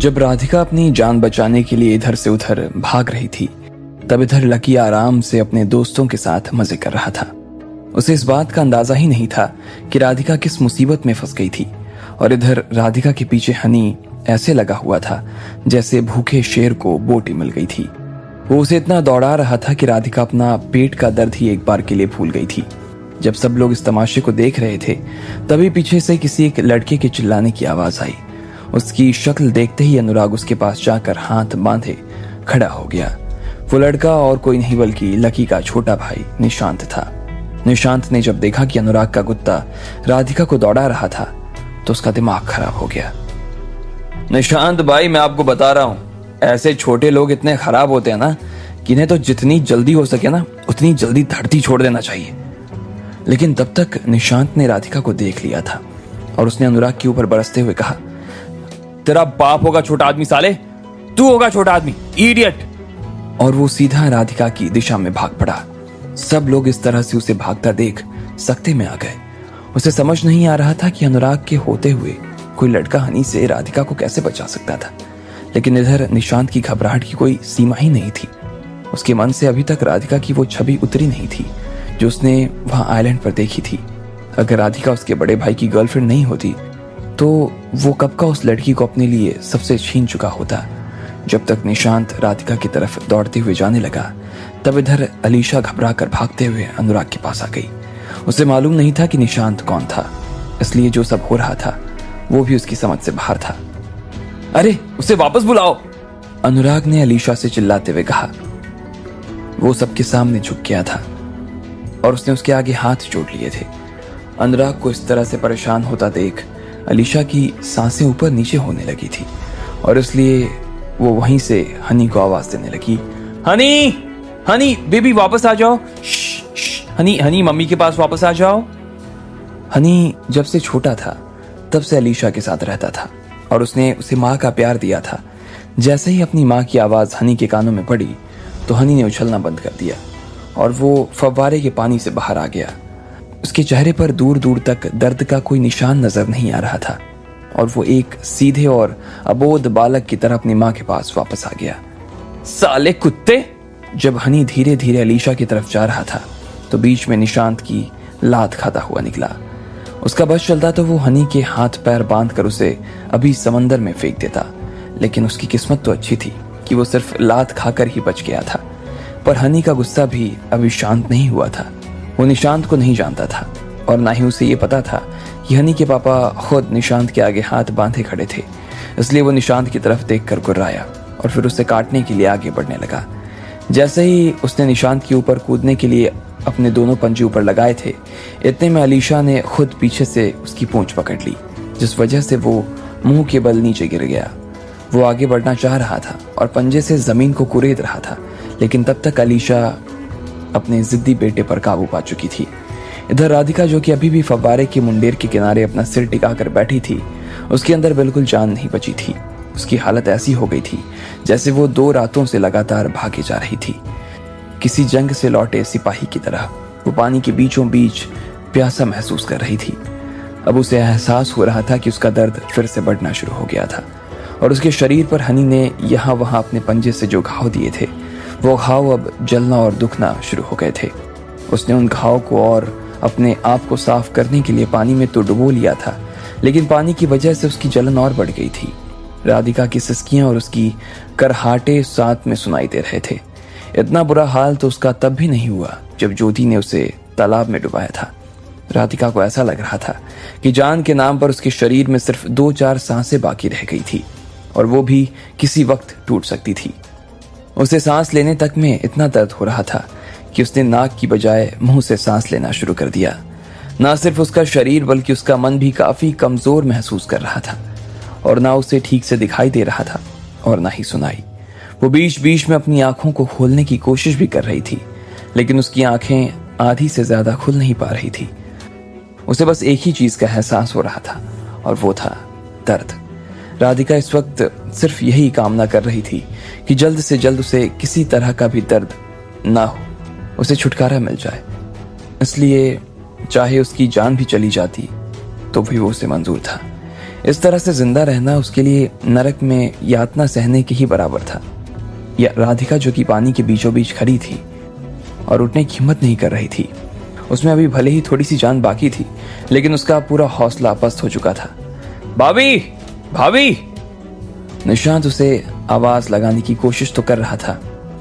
जब राधिका अपनी जान बचाने के लिए इधर से उधर भाग रही थी, तब इधर लकी आराम से अपने दोस्तों के साथ मजे कर रहा था। उसे इस बात का अंदाजा ही नहीं था कि राधिका किस मुसीबत में फंस गई थी। और इधर राधिका के पीछे हनी ऐसे लगा हुआ था जैसे भूखे शेर को बोटी मिल गई थी। वो उसे इतना दौड़ा रहा था कि राधिका अपना पेट का दर्द ही एक बार के लिए भूल गई थी। जब सब लोग इस तमाशे को देख रहे थे, तभी पीछे से किसी एक लड़के के चिल्लाने की आवाज आई। उसकी शक्ल देखते ही अनुराग उसके पास जाकर हाथ बांधे खड़ा हो गया। वो लड़का और कोई नहीं बल्कि लकी का छोटा भाई निशांत था। निशांत ने जब देखा कि अनुराग का कुत्ता राधिका को दौड़ा रहा था, तो उसका दिमाग खराब हो गया। निशांत भाई, मैं आपको बता रहा हूं, ऐसे छोटे लोग इतने खराब होते हैं ना कि इन्हें तो जितनी जल्दी हो सके ना उतनी जल्दी धरती छोड़ देना चाहिए। लेकिन तब तक निशांत ने राधिका को देख लिया था और उसने अनुराग के ऊपर बरसते हुए कहा, तेरा बाप होगा छोटा आदमी साले, तू होगा छोटा आदमी, इडियट। और वो सीधा राधिका की दिशा में भाग पड़ा। सब लोग इस तरह से उसे भागता देख सकते में आ गए। उसे समझ नहीं आ रहा था कि अनुराग के होते हुए कोई लड़का हनी से राधिका को कैसे बचा सकता था। लेकिन इधर निशांत की घबराहट की कोई सीमा ही नहीं थी। उसके मन से अभी तक राधिका की वो छवि उतरी नहीं थी जो उसने वहां आइलैंड पर देखी थी। अगर राधिका उसके बड़े भाई की गर्लफ्रेंड नहीं होती तो वो कब का उस लड़की को अपने लिए सबसे छीन चुका होता। जब तक निशांत राधिका की तरफ दौड़ते हुए जाने लगा, तब इधर अलीशा घबरा कर भागते हुए अनुराग के पास आ गई। उसे मालूम नहीं था कि निशांत कौन था, इसलिए जो सब हो रहा था वो भी उसकी समझ से बाहर था। अरे उसे वापस बुलाओ, अनुराग ने अलीशा से चिल्लाते हुए कहा। वो सबके सामने झुक गया था और उसने उसके आगे हाथ जोड़ लिए थे। अनुराग को इस तरह से परेशान होता देख अलीशा की सांसें ऊपर नीचे होने लगी थी और इसलिए वो वहीं से हनी को आवाज देने लगी, हनी, हनी बेबी वापस आ जाओ, हनी, हनी मम्मी के पास वापस आ जाओ। हनी जब से छोटा था तब से अलीशा के साथ रहता था और उसने उसे माँ का प्यार दिया था। जैसे ही अपनी माँ की आवाज हनी के कानों में पड़ी तो हनी ने उछलना बंद कर दिया और वो फव्वारे के पानी से बाहर आ गया। उसके चेहरे पर दूर दूर तक दर्द का कोई निशान नजर नहीं आ रहा था और वो एक सीधे और अबोध बालक की तरह अपनी माँ के पास वापस आ गया। साले कुत्ते! जब हनी धीरे धीरे अलीशा की तरफ जा रहा था तो बीच में निशांत की लात खाता हुआ निकला। उसका बस चलता तो वो हनी के हाथ पैर बांधकर उसे अभी समंदर में फेंक देता, लेकिन उसकी किस्मत तो अच्छी थी कि वो सिर्फ लात खाकर ही बच गया था। पर हनी का गुस्सा भी अभी शांत नहीं हुआ था। वो निशांत को नहीं जानता था और ना ही उसे ये पता था कि हनी के पापा खुद निशांत के आगे हाथ बांधे खड़े थे। इसलिए वो निशांत की तरफ देखकर गुर्राया और फिर उसे काटने के लिए आगे बढ़ने लगा। जैसे ही उसने निशांत के ऊपर कूदने के लिए अपने दोनों पंजे ऊपर लगाए थे, इतने में अलीशा ने खुद पीछे से उसकी पूंछ पकड़ ली, जिस वजह से वो मुंह के बल नीचे गिर गया। वो आगे बढ़ना चाह रहा था और पंजे से जमीन को कुरेद रहा था, लेकिन तब तक अलीशा अपने जिद्दी बेटे पर काबू पा चुकी थी। इधर राधिका, जो कि अभी भी फव्वारे के मुंडेर के किनारे अपना सिर टिकाकर बैठी थी, उसके अंदर बिल्कुल जान नहीं बची थी। उसकी हालत ऐसी हो गई थी जैसे वो 2 रातों से लगातार भागे जा रही थी, किसी जंग से लौटे सिपाही की तरह। वो पानी के बीचों बीच प्यासा महसूस कर रही थी। अब उसे एहसास हो रहा था कि उसका दर्द फिर से बढ़ना शुरू हो गया था और उसके शरीर पर हनी ने यहाँ वहां अपने पंजे से जो घाव दिए थे, वो घाव अब जलना और दुखना शुरू हो गए थे। उसने उन घाव को और अपने आप को साफ करने के लिए पानी में तो डुबो लिया था, लेकिन पानी की वजह से उसकी जलन और बढ़ गई थी। राधिका की सिसकियां और उसकी करहाटे साथ में सुनाई दे रहे थे। इतना बुरा हाल तो उसका तब भी नहीं हुआ जब ज्योति ने उसे तालाब में डुबाया था। राधिका को ऐसा लग रहा था कि जान के नाम पर उसके शरीर में सिर्फ 2-4 सांसें बाकी रह गई थी और वो भी किसी वक्त टूट सकती थी। उसे सांस लेने तक में इतना दर्द हो रहा था कि उसने नाक की बजाय मुंह से सांस लेना शुरू कर दिया। ना सिर्फ उसका शरीर बल्कि उसका मन भी काफी कमजोर महसूस कर रहा था और ना उसे ठीक से दिखाई दे रहा था और ना ही सुनाई। वो बीच बीच में अपनी आंखों को खोलने की कोशिश भी कर रही थी, लेकिन उसकी आंखें आधी से ज्यादा खुल नहीं पा रही थी। उसे बस एक ही चीज का एहसास हो रहा था और वो था दर्द। राधिका इस वक्त सिर्फ यही कामना कर रही थी कि जल्द से जल्द उसे किसी तरह का भी दर्द ना हो, उसे छुटकारा मिल जाए। इसलिए चाहे उसकी जान भी चली जाती तो भी वो उसे मंजूर था। इस तरह से जिंदा रहना उसके लिए नरक में यातना सहने के ही बराबर था। या राधिका जो कि पानी के बीचों बीच खड़ी थी और उठने की हिम्मत नहीं कर रही थी, उसमें अभी भले ही थोड़ी सी जान बाकी थी, लेकिन उसका पूरा हौसला पस्त हो चुका था। भाभी, भाभी! निशांत उसे आवाज लगाने की कोशिश तो कर रहा था,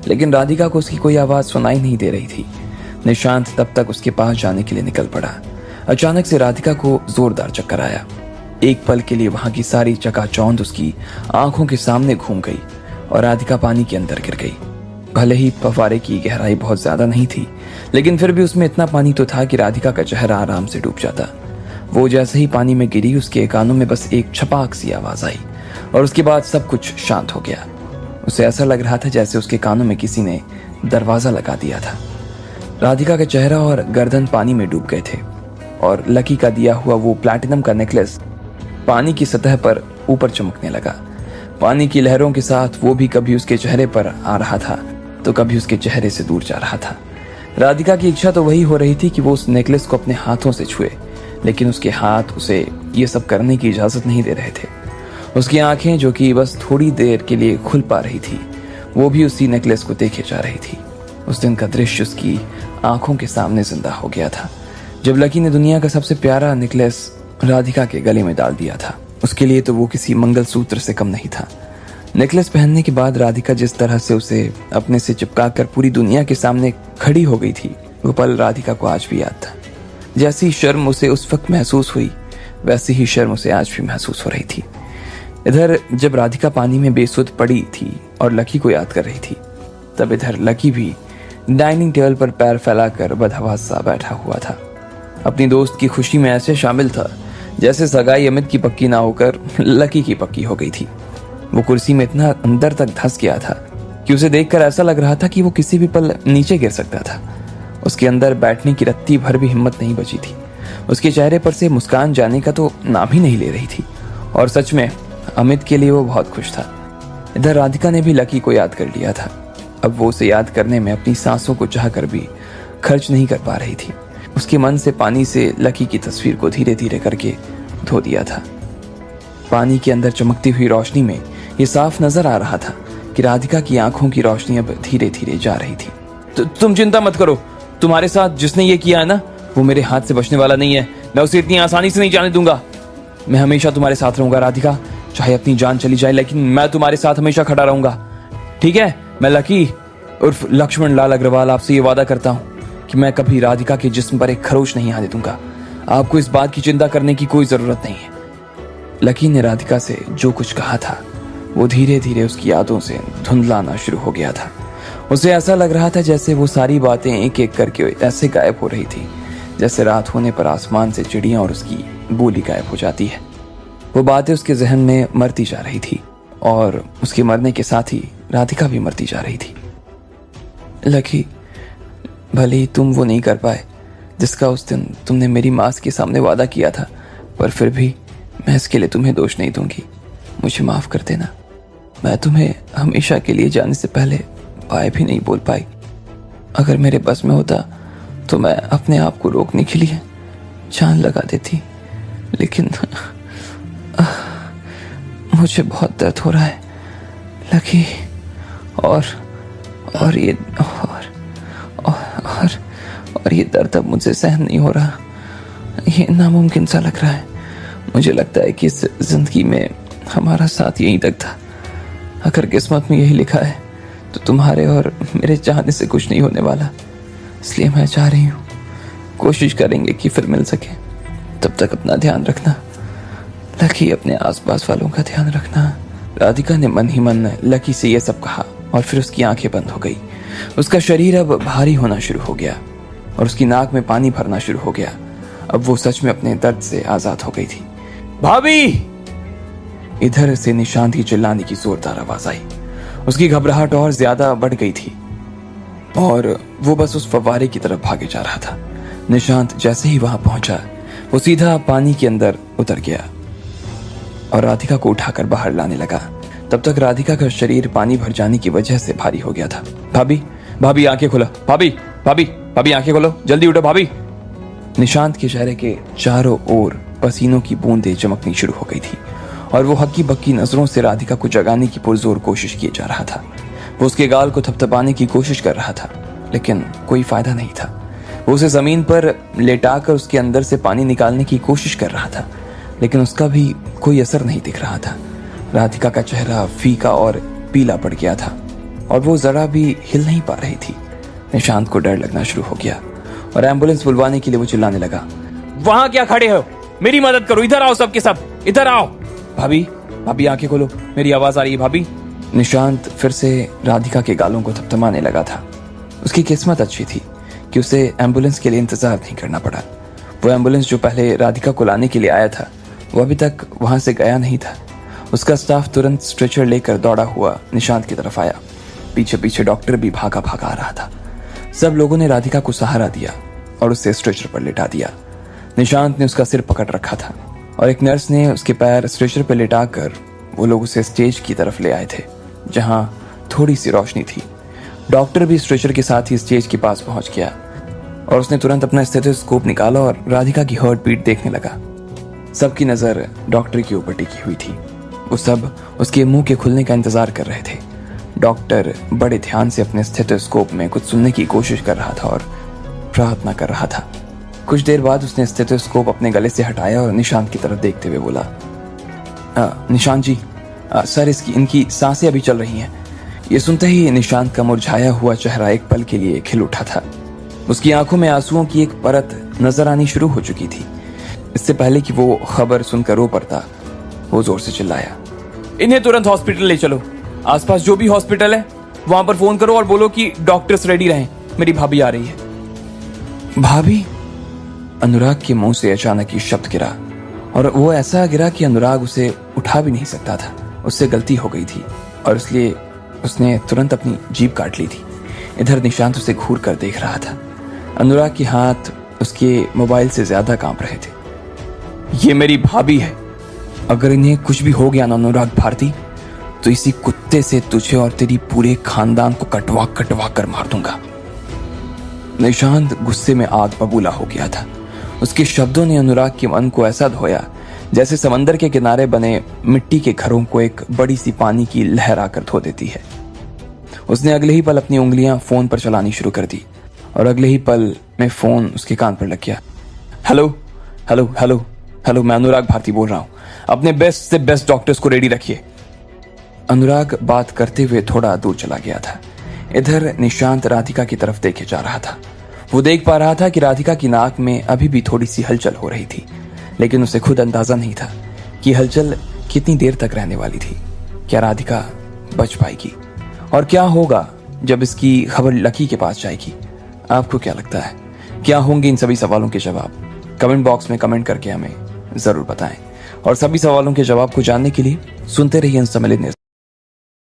लेकिन राधिका को उसकी कोई आवाज सुनाई नहीं दे रही थी। निशांत तब तक उसके पास जाने के लिए निकल पड़ा। अचानक से राधिका को जोरदार चक्कर आया। एक पल के लिए वहां की सारी चकाचौंध उसकी आंखों के सामने घूम गई और राधिका पानी के अंदर गिर गई। भले ही फव्वारे की गहराई बहुत ज्यादा नहीं थी, लेकिन फिर भी उसमें इतना पानी तो था कि राधिका का चेहरा आराम से डूब जाता। वो जैसे ही पानी में गिरी, उसके कानों में बस एक छपाक सी आवाज आई और उसके बाद सब कुछ शांत हो गया। उसे ऐसा लग रहा था जैसे उसके कानों में किसी ने दरवाजा लगा दिया था। राधिका का चेहरा और गर्दन पानी में डूब गए थे और लकी का दिया हुआ वो प्लैटिनम का नेकलेस पानी की सतह पर ऊपर चमकने लगा। पानी की लहरों के साथ वो भी कभी उसके चेहरे पर आ रहा था तो कभी उसके चेहरे से दूर जा रहा था। राधिका की इच्छा तो वही हो रही थी कि वो उस नेकलेस को अपने हाथों से छुए, लेकिन उसके हाथ उसे ये सब करने की इजाजत नहीं दे रहे थे। उसकी आंखें, जो कि बस थोड़ी देर के लिए खुल पा रही थी, वो भी उसी नेकलेस को देखे जा रही थी। उस दिन का दृश्य उसकी आंखों के सामने जिंदा हो गया था, जब लकी ने दुनिया का सबसे प्यारा नेकलेस राधिका के गले में डाल दिया था। उसके लिए तो वो किसी मंगलसूत्र से कम नहीं था। नेकलेस पहनने के बाद राधिका जिस तरह से उसे अपने से चिपकाकर पूरी दुनिया के सामने खड़ी हो गई थी, वो पल राधिका को आज भी याद था। जैसी शर्म उसे उस वक्त महसूस हुई, वैसी ही शर्म उसे आज भी महसूस हो रही थी। इधर जब राधिका पानी में बेसुध पड़ी थी और लकी को याद कर रही थी, तब इधर लकी भी डाइनिंग टेबल पर पैर फैलाकर बदहवास सा बैठा हुआ था। अपनी दोस्त की खुशी में ऐसे शामिल था जैसे सगाई अमित की पक्की ना होकर लकी की पक्की हो गई थी। वो कुर्सी में इतना अंदर तक धंस गया था कि उसे देखकर ऐसा लग रहा था कि वो किसी भी पल नीचे गिर सकता था। उसके अंदर बैठने की रत्ती भर भी हिम्मत नहीं बची थी। उसके चेहरे पर से मुस्कान जाने का तो नाम ही नहीं ले रही थी और सच में अमित के लिए वो बहुत खुश था। इधर राधिका ने भी लकी को याद कर लिया था। अब वो उसे याद करने में अपनी सांसों को चाहकर भी खर्च नहीं कर पा रही थी। उसके मन से पानी से लकी की तस्वीर को धीरे धीरे करके धो दिया था। पानी के अंदर चमकती हुई रोशनी में ये साफ नजर आ रहा था कि राधिका की आंखों की रोशनी अब धीरे धीरे जा रही थी। तुम चिंता मत करो, तुम्हारे साथ जिसने ये किया है ना, वो मेरे हाथ से बचने वाला नहीं है। मैं उसे इतनी आसानी से नहीं जाने दूंगा। मैं हमेशा तुम्हारे साथ रहूंगा राधिका, चाहे अपनी जान चली जाए, लेकिन मैं तुम्हारे साथ हमेशा खड़ा रहूंगा। ठीक है? मैं लकी उर्फ लक्ष्मण लाल अग्रवाल आपसे ये वादा करता हूँ कि मैं कभी राधिका के जिस्म पर एक खरोच नहीं आने दूंगा। आपको इस बात की चिंता करने की कोई जरूरत नहीं है। लकी ने राधिका से जो कुछ कहा था वो धीरे धीरे उसकी यादों से धुंधलाना शुरू हो गया था। उसे ऐसा लग रहा था जैसे वो सारी बातें एक एक करके ऐसे गायब हो रही थी जैसे रात होने पर आसमान से चिड़ियां और उसकी बोली गायब हो जाती है। वो बातें उसके जहन में मरती जा रही थी और उसके मरने के साथ ही राधिका भी मरती जा रही थी। लकी, भले ही तुम वो नहीं कर पाए जिसका उस दिन तुमने मेरी माँ के सामने वादा किया था, पर फिर भी मैं इसके लिए तुम्हें दोष नहीं दूंगी। मुझे माफ कर देना। मैं तुम्हें हमेशा के लिए जाने से पहले बाय भी नहीं बोल पाई। अगर मेरे बस में होता तो मैं अपने आप को रोकने के लिए जान लगा देती, लेकिन मुझे बहुत दर्द हो रहा है लकी, और ये दर्द अब मुझे सहन नहीं हो रहा। ये नामुमकिन सा लग रहा है। मुझे लगता है कि इस जिंदगी में हमारा साथ यहीं तक था। अगर किस्मत में यही लिखा है तो तुम्हारे और मेरे चाहने से कुछ नहीं होने वाला। इसलिए मैं चाह रही हूँ, कोशिश करेंगे कि फिर मिल सके। तब तक अपना ध्यान रखना लकी, अपने आसपास वालों का ध्यान रखना। राधिका ने मन ही मन लकी से यह सब कहा और फिर उसकी आंखें बंद हो गई। उसका शरीर अब भारी होना शुरू हो गया और उसकी नाक में पानी भरना शुरू हो गया। अब वो सच में अपने दर्द से आजाद हो गई थी। भाभी! इधर से निशांत की चिल्लाने की जोरदार आवाज आई। उसकी घबराहट और ज्यादा बढ़ गई थी और वो बस उस फव्वारे की तरफ भागे जा रहा था। निशांत जैसे ही वहां पहुंचा, वो सीधा पानी के अंदर उतर गया और राधिका को उठाकर बाहर लाने लगा। तब तक राधिका का शरीर पानी भर जाने की वजह से भारी हो गया था। भाभी आंखें खोलो, भाभी आंखें खोलो, जल्दी उठो भाभी। निशांत के चेहरे के चारों ओर पसीनों की बूंदें चमकनी शुरू हो गई थी और वो हक्की बक्की नजरों से राधिका को जगाने की पुरजोर कोशिश किए जा रहा था। वो उसके गाल को थपथपाने की कोशिश कर रहा था, लेकिन कोई फायदा नहीं था। वो उसे जमीन पर लेटाकर उसके अंदर से पानी निकालने की कोशिश कर रहा था, लेकिन उसका भी कोई असर नहीं दिख रहा था। राधिका का चेहरा फीका और पीला पड़ गया था और वो जरा भी हिल नहीं पा रही थी। निशांत को डर लगना शुरू हो गया और एम्बुलेंस बुलवाने के लिए वो चिल्लाने लगा, वहां क्या खड़े हो, मेरी मदद करो, इधर आओ, सबके सब इधर आओ। भाभी भाभी आंखें खोलो, मेरी आवाज आ रही है भाभी। निशांत फिर से राधिका के गालों को थपथपाने लगा था। उसकी किस्मत अच्छी थी कि उसे एम्बुलेंस के लिए इंतजार नहीं करना पड़ा। वो एम्बुलेंस जो पहले राधिका को लाने के लिए आया था, वो अभी तक वहां से गया नहीं था। उसका स्टाफ तुरंत स्ट्रेचर लेकर दौड़ा हुआ निशांत की तरफ आया। पीछे पीछे डॉक्टर भी भागा भागा आ रहा था। सब लोगों ने राधिका को सहारा दिया और उसे स्ट्रेचर पर लेटा दिया। निशांत ने उसका सिर पकड़ रखा था और एक नर्स ने उसके पैर स्ट्रेचर पर लेटाकर वो लोग उसे स्टेज की तरफ ले आए थे, जहां थोड़ी सी रोशनी थी। डॉक्टर भी स्ट्रेचर के साथ ही स्टेज के पास पहुंच गया और उसने तुरंत अपना स्टेथोस्कोप निकाला और राधिका की हार्ट बीट देखने लगा। सबकी नजर डॉक्टर के ऊपर टिकी हुई थी। वो सब उसके मुंह के खुलने का इंतजार कर रहे थे। डॉक्टर बड़े ध्यान से अपने स्टेथोस्कोप में कुछ सुनने की कोशिश कर रहा था और प्रार्थना कर रहा था। कुछ देर बाद उसने स्टेथोस्कोप अपने गले से हटाया और निशांत की तरफ देखते हुए बोला, निशांत जी, सर इनकी सांसें अभी चल रही हैं। ये सुनते ही निशांत का मुरझाया हुआ चेहरा एक पल के लिए खिल उठा था। उसकी आंखों में आंसुओं की एक परत नजर आनी शुरू हो चुकी थी। इससे पहले कि वो खबर सुनकर रो पड़ता, वो जोर से चिल्लाया, इन्हें तुरंत हॉस्पिटल ले चलो। आसपास जो भी हॉस्पिटल है वहां पर फोन करो और बोलो कि डॉक्टर्स रेडी रहें, मेरी भाभी आ रही है। भाभी? अनुराग के मुंह से अचानक ये शब्द गिरा और वो ऐसा गिरा कि अनुराग उसे उठा भी नहीं सकता था। उससे गलती हो गई थी और इसलिए उसने तुरंत अपनी जीभ काट ली थी। इधर निशांत उसे घूर कर देख रहा था। अनुराग के हाथ उसके मोबाइल से ज्यादा कांप रहे थे। ये मेरी भाभी है। अगर इन्हें कुछ भी हो गया ना अनुराग भारती, तो इसी कुत्ते से तुझे और तेरी पूरे खानदान को कटवा कटवा कर मार दूंगा। निशांत गुस्से में आग बबूला हो गया था। उसके शब्दों ने अनुराग के मन को ऐसा धोया जैसे समंदर के किनारे बने मिट्टी के घरों को एक बड़ी सी पानी की लहर आकर धो देती है। उसने अगले ही पल अपनी उंगलियां फोन पर चलानी शुरू कर दी और अगले ही पल में फोन उसके कान पर लग गया। हेलो हेलो हेलो हेलो, मैं अनुराग भारती बोल रहा हूं। अपने बेस्ट से बेस्ट डॉक्टर्स को रेडी रखिए। अनुराग बात करते हुए थोड़ा दूर चला गया था। इधर निशांत राधिका की तरफ देखे जा रहा था। वो देख पा रहा था कि राधिका की नाक में अभी भी थोड़ी सी हलचल हो रही थी, लेकिन उसे खुद अंदाजा नहीं था कि हलचल कितनी देर तक रहने वाली थी। क्या राधिका बच पाएगी? और क्या होगा जब इसकी खबर लकी के पास जाएगी? आपको क्या लगता है, क्या होंगे इन सभी सवालों के जवाब? कमेंट बॉक्स में कमेंट करके हमें जरूर बताएं और सभी सवालों के जवाब को जानने के लिए सुनते रहिए अनसम्मिलित न्यूज़।